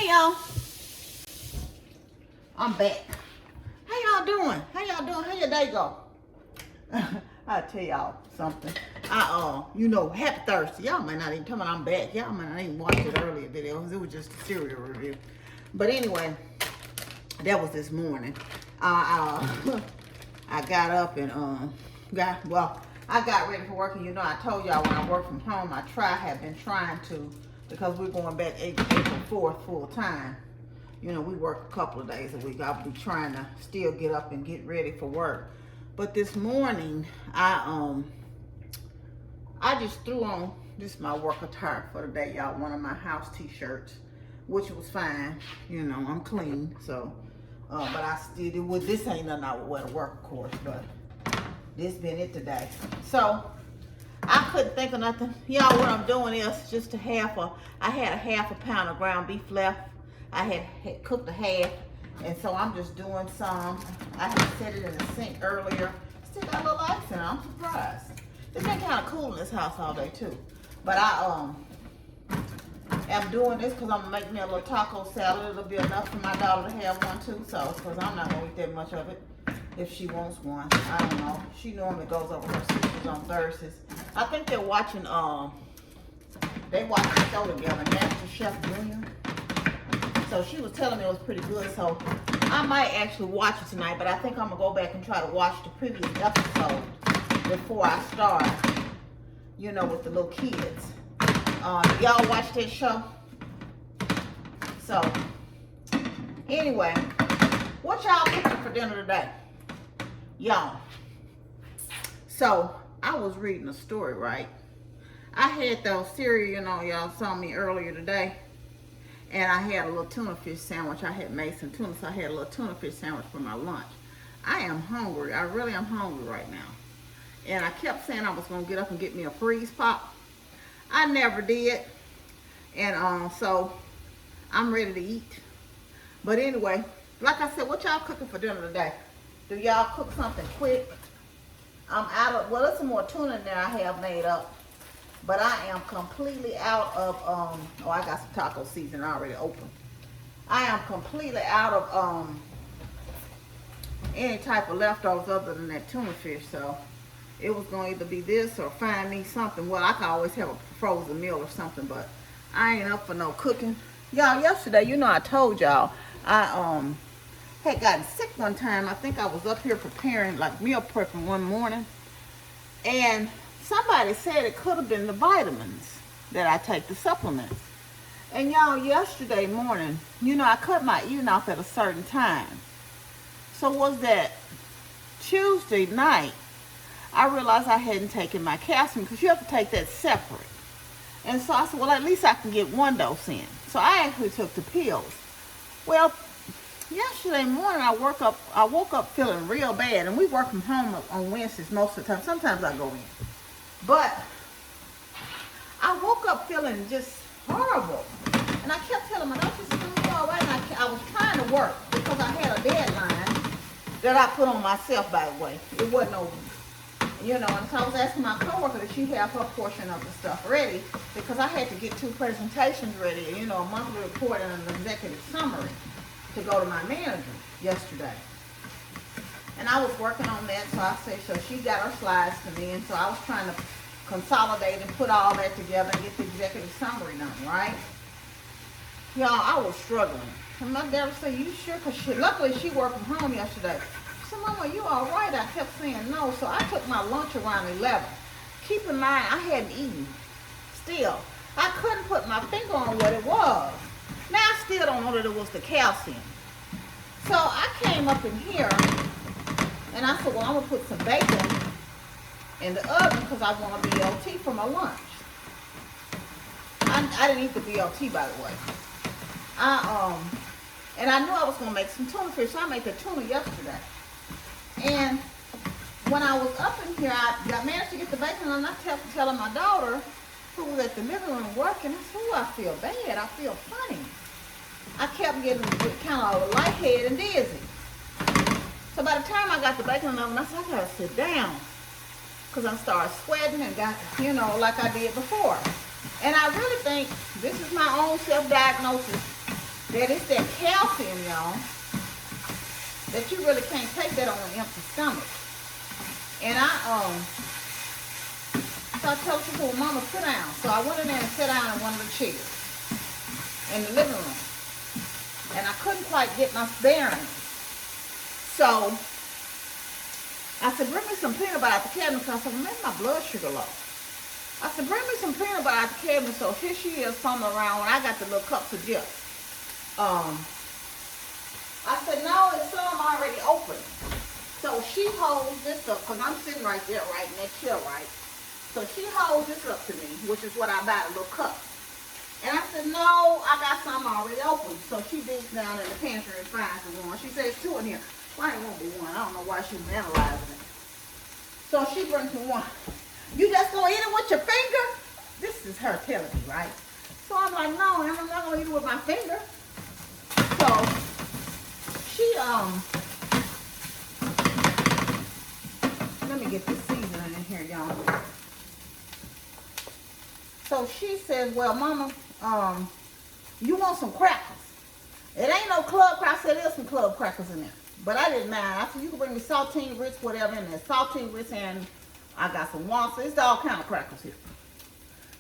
Hey y'all, I'm back. How y'all doing? How your day go? I'll tell y'all something. Happy Thursday. Y'all might not even tell me I'm back. Y'all might not even watch it earlier videos. It was just a cereal review. But anyway, that was this morning. I got up and I got ready for work, and I told y'all when I work from home, have been trying to, because we're going back April 4th full time. We work a couple of days a week. I'll be trying to still get up and get ready for work. But this morning, I just threw on, this is my work attire for the day, y'all, one of my house t-shirts, which was fine. I'm clean, so, but I still, this ain't nothing I would wear to work, of course, but this been it today. So, I couldn't think of nothing. Y'all, what I'm doing is just I had a half a pound of ground beef left. I had cooked a half, and so I'm just doing some. I had set it in the sink earlier. Still got a little ice in it. I'm surprised. It's been kind of cool in this house all day too. But I am doing this because I'm gonna make me a little taco salad. It'll be enough for my daughter to have one too. So, because I'm not gonna eat that much of it. If she wants one, I don't know. She normally goes over her sisters on Thursdays. I think they're watching. They watch the show together, Master Chef Junior. So she was telling me it was pretty good. So I might actually watch it tonight. But I think I'm gonna go back and try to watch the previous episode before I start. With the little kids. Y'all watch that show? So anyway, what y'all cooking for dinner today? Y'all, so I was reading a story, right? I had those cereal, y'all saw me earlier today, and I had a little tuna fish sandwich. I had made some tuna, so I had a little tuna fish sandwich for my lunch. I am hungry. I really am hungry right now. And I kept saying I was going to get up and get me a freeze pop. I never did. And so I'm ready to eat. But anyway, like I said, what y'all cooking for dinner today? Do y'all cook something quick? There's some more tuna in there I have made up. But I am completely out of, I got some taco seasoning already open. I am completely out of any type of leftovers other than that tuna fish. So it was going to either be this or find me something. Well, I can always have a frozen meal or something, but I ain't up for no cooking. Y'all, yesterday, I told y'all, I had gotten sick one time. I think I was up here preparing, like meal prepping one morning. And somebody said it could have been the vitamins that I take, the supplements. And y'all, yesterday morning, I cut my eating off at a certain time. So was that Tuesday night, I realized I hadn't taken my calcium, because you have to take that separate. And so I said, well, at least I can get one dose in. So I actually took the pills. Well, yesterday morning, I woke up feeling real bad. And we work from home on Wednesdays most of the time. Sometimes I go in. But I woke up feeling just horrible. And I kept telling my doctor, it's going to be all right. And I was trying to work because I had a deadline that I put on myself, by the way. It wasn't over. And so I was asking my coworker if she have her portion of the stuff ready, because I had to get 2 presentations ready, a monthly report and an executive summary to go to my manager yesterday. And I was working on that, so I said, so she got her slides to me, and so I was trying to consolidate and put all that together and get the executive summary done, right? Y'all, I was struggling. And my dad said, you sure? Because luckily she worked from home yesterday. I said, Mama, you all right? I kept saying no. So I took my lunch around 11. Keep in mind, I hadn't eaten. Still, I couldn't put my finger on what it was. Now I still don't know that it was the calcium. So I came up in here and I said, well, I'm going to put some bacon in the oven because I want a BLT for my lunch. I didn't eat the BLT, by the way. And I knew I was going to make some tuna fish, so I made the tuna yesterday. And when I was up in here, I managed to get the bacon, and I kept telling my daughter, who was at the living room working, I said, I feel bad. I feel funny. I kept getting kind of lightheaded and dizzy. So by the time I got the bacon in the oven, I said, I got to sit down. Because I started sweating and got, like I did before. And I really think this is my own self-diagnosis that it's that calcium, y'all, that you really can't take that on an empty stomach. And so I told you, well, Mama, sit down. So I went in there and sat down in one of the chairs in the living room. And I couldn't quite get my bearings. So I said, bring me some peanut butter out the cabinet. So I said, well, maybe my blood sugar low. I said, bring me some peanut butter out the cabinet. So here she is, somewhere around when I got the little cups of gel. I said, no, it's some already open. So she holds this up, because I'm sitting right there, right in that chair, right? So she holds this up to me, which is what I buy, a little cup. And I said, no, I got some already open. So she digs down in the pantry and finds the one. She says, two in here. Why ain't won't be one? I don't know why she's analyzing it. So she brings me one. You just gonna eat it with your finger? This is her telling me, right? So I'm like, no, I'm not gonna eat it with my finger. So she let me get this seasoning in here, y'all. So she says, well, Mama, you want some crackers? It ain't no club crackers. I said, there's some club crackers in there. But I didn't mind. I said, you can bring me saltine grits, whatever in there. Saltine grits, and I got some waffles. It's all kind of crackers here.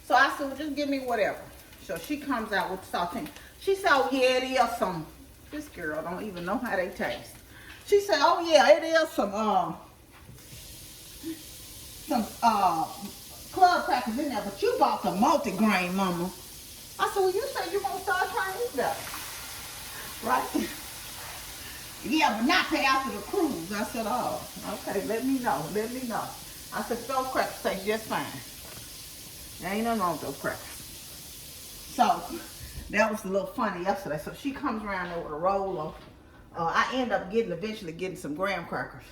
So I said, well, just give me whatever. So she comes out with the saltine. She said, oh, yeah, it is some. This girl don't even know how they taste. She said, oh, yeah, it is some club crackers in there, but you bought the multigrain, Mama. I said, well, you said you're going to start trying to eat that. Right? Yeah, but not pay after the cruise. I said, oh, okay, let me know. Let me know. I said, those crackers taste just fine. There ain't nothing wrong with those crackers. So, that was a little funny yesterday. So, she comes around there with a roll of, I end up eventually getting some graham crackers.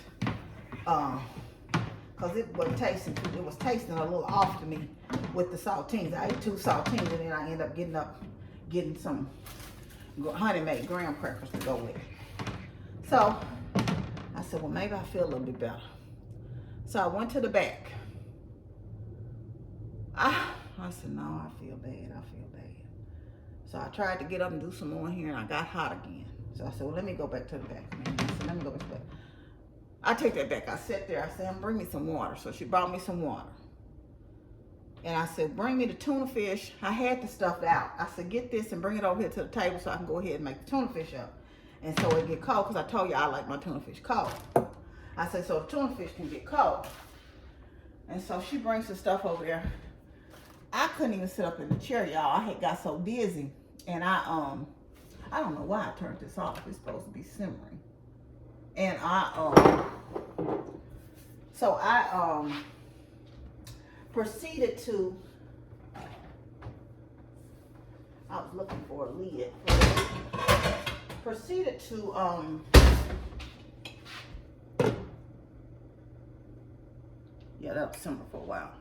Because it was tasting a little off to me with the saltines. I ate 2 saltines and then I end up getting some honey-made graham crackers to go with it. So I said, well, maybe I feel a little bit better. So I went to the back. I said, no, I feel bad. So I tried to get up and do some more here and I got hot again. So I said, well, let me go back to the back. I said, let me go back to the back. I take that back. I sat there. I said, bring me some water. So she brought me some water. And I said, bring me the tuna fish. I had the stuff out. I said, get this and bring it over here to the table so I can go ahead and make the tuna fish up. And so it get cold, because I told you I like my tuna fish cold. I said, so the tuna fish can get cold. And so she brings the stuff over there. I couldn't even sit up in the chair, y'all. I had got so dizzy. And I don't know why I turned this off. It's supposed to be simmering. And I proceeded to, I was looking for a lid. Proceeded to, yeah, that was simmer for a while.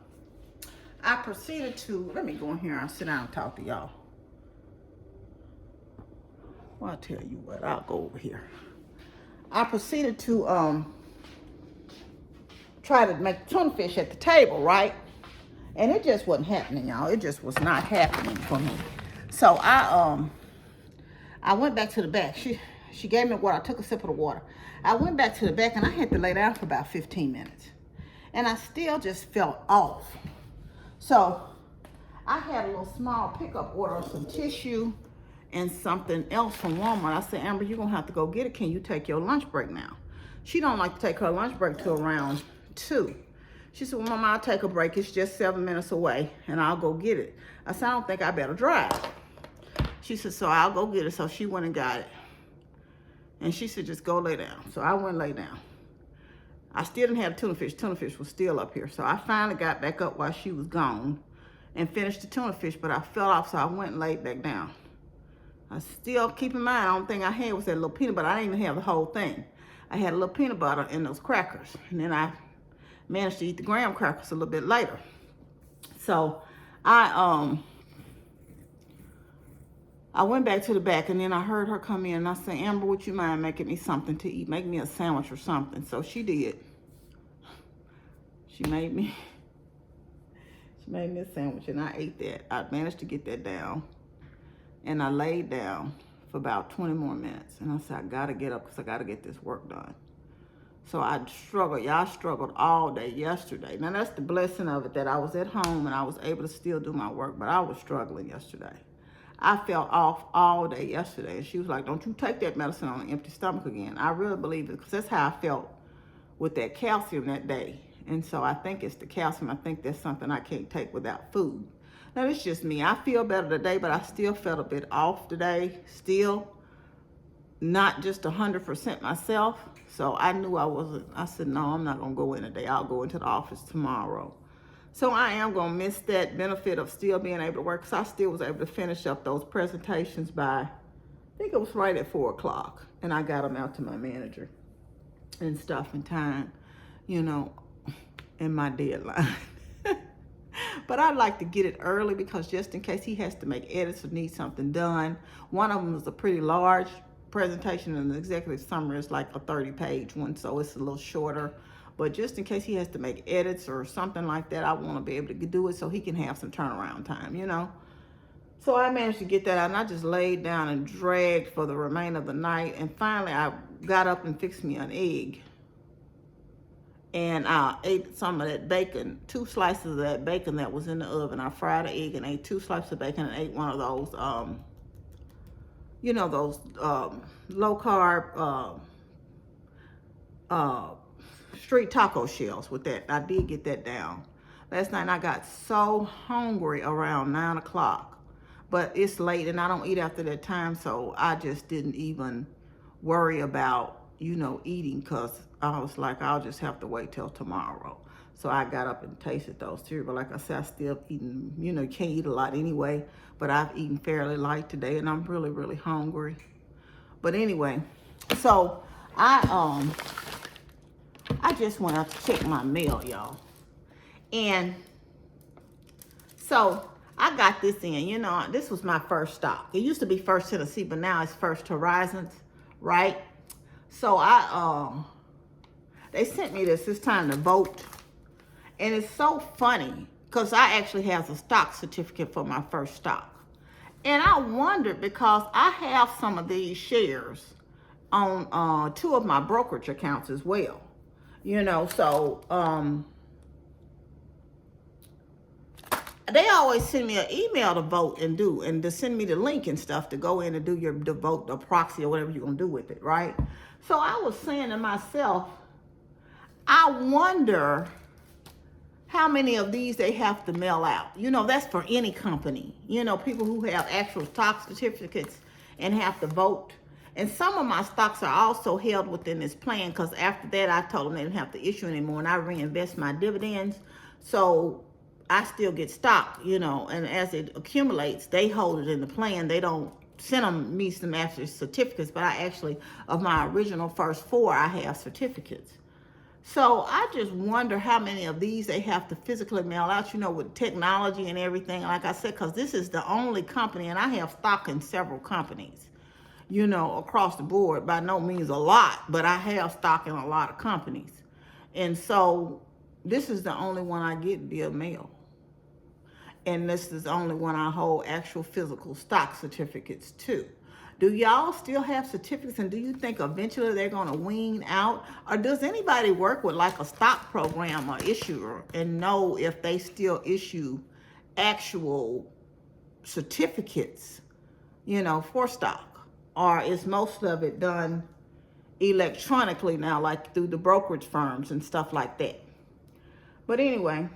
I proceeded to, let me go in here and sit down and talk to y'all. Well, I'll tell you what, I'll go over here. I proceeded to try to make tuna fish at the table, right? And it just wasn't happening, y'all. It just was not happening for me. So I went back to the back. She gave me water. I took a sip of the water. I went back to the back and I had to lay down for about 15 minutes. And I still just felt off. So I had a little small pickup order of some tissue and something else from Walmart. I said, Amber, you're gonna have to go get it. Can you take your lunch break now? She don't like to take her lunch break till around 2. She said, well, Mama, I'll take a break. It's just 7 minutes away and I'll go get it. I said, I don't think I better drive. She said, so I'll go get it. So she went and got it. And she said, just go lay down. So I went and lay down. I still didn't have tuna fish. Tuna fish was still up here. So I finally got back up while she was gone and finished the tuna fish, but I fell off, so I went and laid back down. I still, keep in mind, the only thing I had was that little peanut butter. I didn't even have the whole thing. I had a little peanut butter and those crackers. And then I managed to eat the graham crackers a little bit later. So I went back to the back and then I heard her come in and I said, Amber, would you mind making me something to eat? Make me a sandwich or something. So she did. She made me a sandwich and I ate that. I managed to get that down and I laid down for about 20 more minutes. And I said, I gotta get up because I gotta get this work done. So I struggled. Y'all struggled all day yesterday. Now that's the blessing of it, that I was at home and I was able to still do my work, but I was struggling yesterday. I felt off all day yesterday. And she was like, don't you take that medicine on an empty stomach again. I really believe it, because that's how I felt with that calcium that day. And so I think it's the calcium. I think that's something I can't take without food. Now, it's just me. I feel better today, but I still felt a bit off today. Still not just 100% myself. So I knew I wasn't. I said, no, I'm not going to go in today. I'll go into the office tomorrow. So I am going to miss that benefit of still being able to work, because I still was able to finish up those presentations by, I think it was right at 4 o'clock. And I got them out to my manager and stuff in time, you know, in my deadline. But I'd like to get it early, because just in case he has to make edits or needs something done. One of them is a pretty large presentation, and the executive summary is like a 30-page one, so it's a little shorter. But just in case he has to make edits or something like that, I want to be able to do it so he can have some turnaround time, you know. So I managed to get that out, and I just laid down and dragged for the remainder of the night. And finally, I got up and fixed me an egg. And I ate some of that bacon, 2 slices of that bacon that was in the oven. I fried an egg and ate 2 slices of bacon, and ate one of those, you know, those low carb street taco shells with that. I did get that down last night, and I got so hungry around 9 o'clock. But it's late, and I don't eat after that time, so I just didn't even worry about, you know, eating, because I was like, I'll just have to wait till tomorrow. So I got up and tasted those too. But like I said, I still eating, you know, you can't eat a lot anyway. But I've eaten fairly light today, and I'm really, really hungry. But anyway, so I just went out to check my mail, y'all. And so I got this in, you know, this was my first stop. It used to be First Tennessee, but now it's First Horizons, right? So they sent me this. It's time to vote. And it's so funny, because I actually have a stock certificate for my first stock. And I wondered, because I have some of these shares on 2 of my brokerage accounts as well. You know, so they always send me an email to vote and to send me the link and stuff to go in and do the vote, the proxy, or whatever you're going to do with it, right? So I was saying to myself, I wonder how many of these they have to mail out. You know, that's for any company. You know, people who have actual stock certificates and have to vote. And some of my stocks are also held within this plan, because after that, I told them they didn't have to issue anymore, and I reinvest my dividends. So I still get stock, you know, and as it accumulates, they hold it in the plan. They don't send me some actual certificates, but I actually, of my original first 4, I have certificates. So I just wonder how many of these they have to physically mail out, you know, with technology and everything. Like I said, because this is the only company, and I have stock in several companies, you know, across the board. By no means a lot, but I have stock in a lot of companies. And so this is the only one I get via mail. And this is the only one I hold actual physical stock certificates to. Do y'all still have certificates, and do you think eventually they're going to wean out? Or does anybody work with like a stock program or issuer and know if they still issue actual certificates, you know, for stock? Or is most of it done electronically now, like through the brokerage firms and stuff like that? But anyway,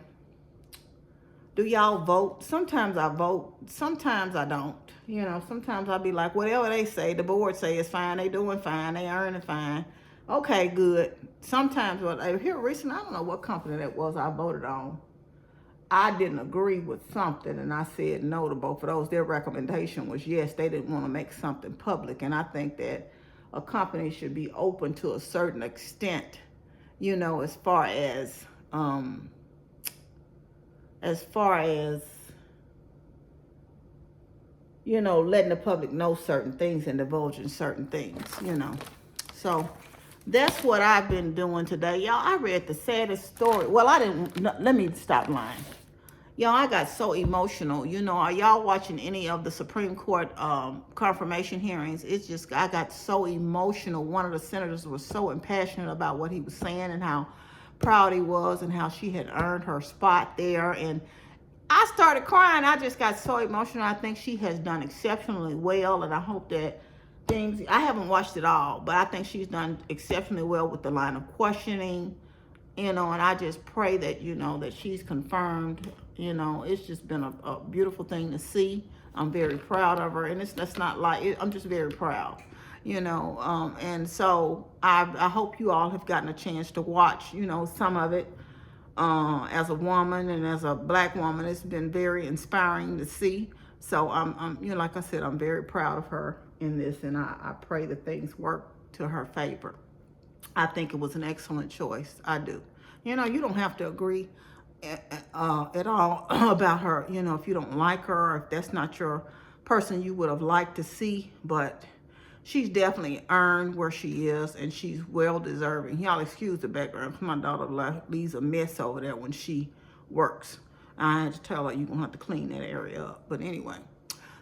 do y'all vote? Sometimes I vote, sometimes I don't. You know, sometimes I'll be like, whatever they say, the board say it's fine, they doing fine, they earning fine. Okay, good. Sometimes, here recently, I don't know what company that was I voted on. I didn't agree with something, and I said no to both of those. Their recommendation was yes, they didn't want to make something public. And I think that a company should be open to a certain extent, you know, as far as you know, letting the public know certain things and divulging certain things, you know. So that's what I've been doing today. Y'all, I read the saddest story. Well, I didn't, no, let me stop lying. Y'all, I got so emotional. You know, are y'all watching any of the Supreme Court confirmation hearings? It's just, I got so emotional. One of the senators was so impassioned about what he was saying and how proud he was and how she had earned her spot there. And I started crying. I just got so emotional. I think she has done exceptionally well, and I hope that things, I haven't watched it all, but I think she's done exceptionally well with the line of questioning, you know, and I just pray that, you know, that she's confirmed. You know, it's just been a beautiful thing to see. I'm very proud of her, and that's not like it, I'm just very proud, you know. And so I hope you all have gotten a chance to watch, you know, some of it. As a woman and as a black woman, it's been very inspiring to see. So you know, like I said, I'm very proud of her in this, and I pray that things work to her favor. I think it was an excellent choice. I do. You know, you don't have to agree at all about her. You know, if you don't like her, or if that's not your person you would have liked to see, but she's definitely earned where she is, and she's well deserving. Y'all excuse the background, because my daughter leaves a mess over there when she works. I had to tell her, you're going to have to clean that area up. But anyway,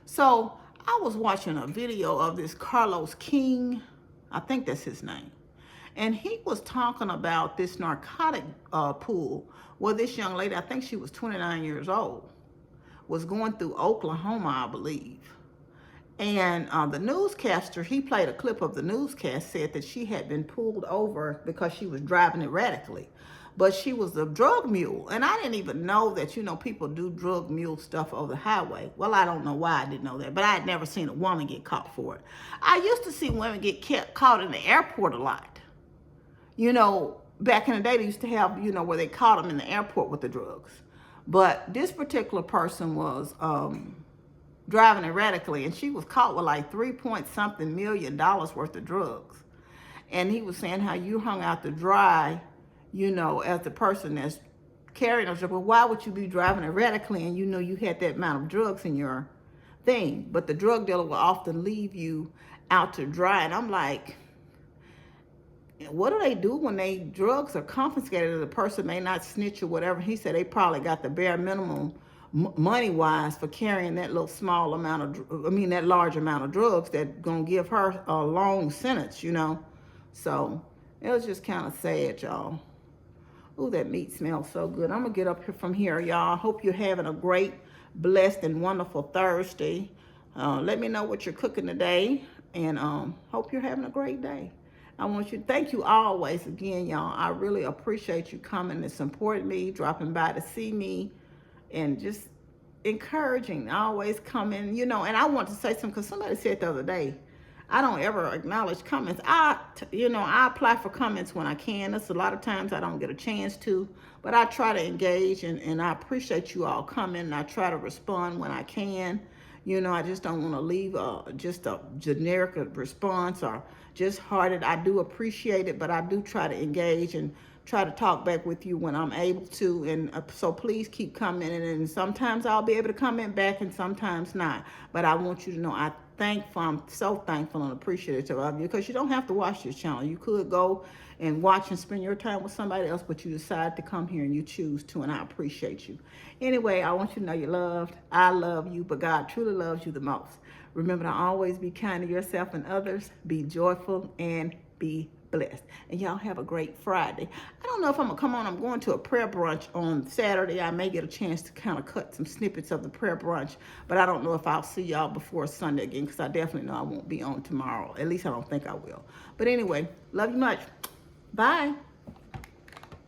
so I was watching a video of this Carlos King. I think that's his name. And he was talking about this narcotic pool where this young lady, I think she was 29 years old, was going through Oklahoma, I believe. And the newscaster, he played a clip of the newscast, said that she had been pulled over because she was driving erratically. But she was a drug mule. And I didn't even know that, you know, people do drug mule stuff over the highway. Well, I don't know why I didn't know that, but I had never seen a woman get caught for it. I used to see women get caught in the airport a lot. You know, back in the day, they used to have, you know, where they caught them in the airport with the drugs. But this particular person was driving erratically, and she was caught with like $3-point-something million worth of drugs. And he was saying how you hung out to dry, you know, as the person that's carrying those drugs. Well, why would you be driving erratically and you know you had that amount of drugs in your thing? But the drug dealer will often leave you out to dry. And I'm like, what do they do when they drugs are confiscated and the person may not snitch or whatever? He said they probably got the bare minimum money wise for carrying that little small amount of, that large amount of drugs that gonna give her a long sentence, you know. So it was just kind of sad, y'all. Ooh, that meat smells so good. I'm gonna get up here from here, y'all. I hope you're having a great, blessed, and wonderful Thursday. Let me know what you're cooking today, and hope you're having a great day. I want you to thank you always again, y'all. I really appreciate you coming and supporting me, dropping by to see me, and just encouraging. Always coming, you know. And I want to say something, because somebody said the other day, I don't ever acknowledge comments. I apply for comments when I can. There's a lot of times I don't get a chance to, but I try to engage, and I appreciate you all coming, and I try to respond when I can. You know, I just don't want to leave just a generic response or just hearted. I do appreciate it, but I do try to engage and try to talk back with you when I'm able to. And so please keep coming. And sometimes I'll be able to comment back and sometimes not. But I want you to know I'm so thankful and appreciative of you, because you don't have to watch this channel. You could go and watch and spend your time with somebody else, but you decide to come here and you choose to, and I appreciate you. Anyway, I want you to know you're loved. I love you, but God truly loves you the most. Remember to always be kind to yourself and others. Be joyful and be blessed. And y'all have a great Friday. I don't know if I'm gonna come on. I'm going to a prayer brunch on Saturday. I may get a chance to kind of cut some snippets of the prayer brunch, but I don't know if I'll see y'all before Sunday again, because I definitely know I won't be on tomorrow. At least I don't think I will. But anyway, love you much. Bye.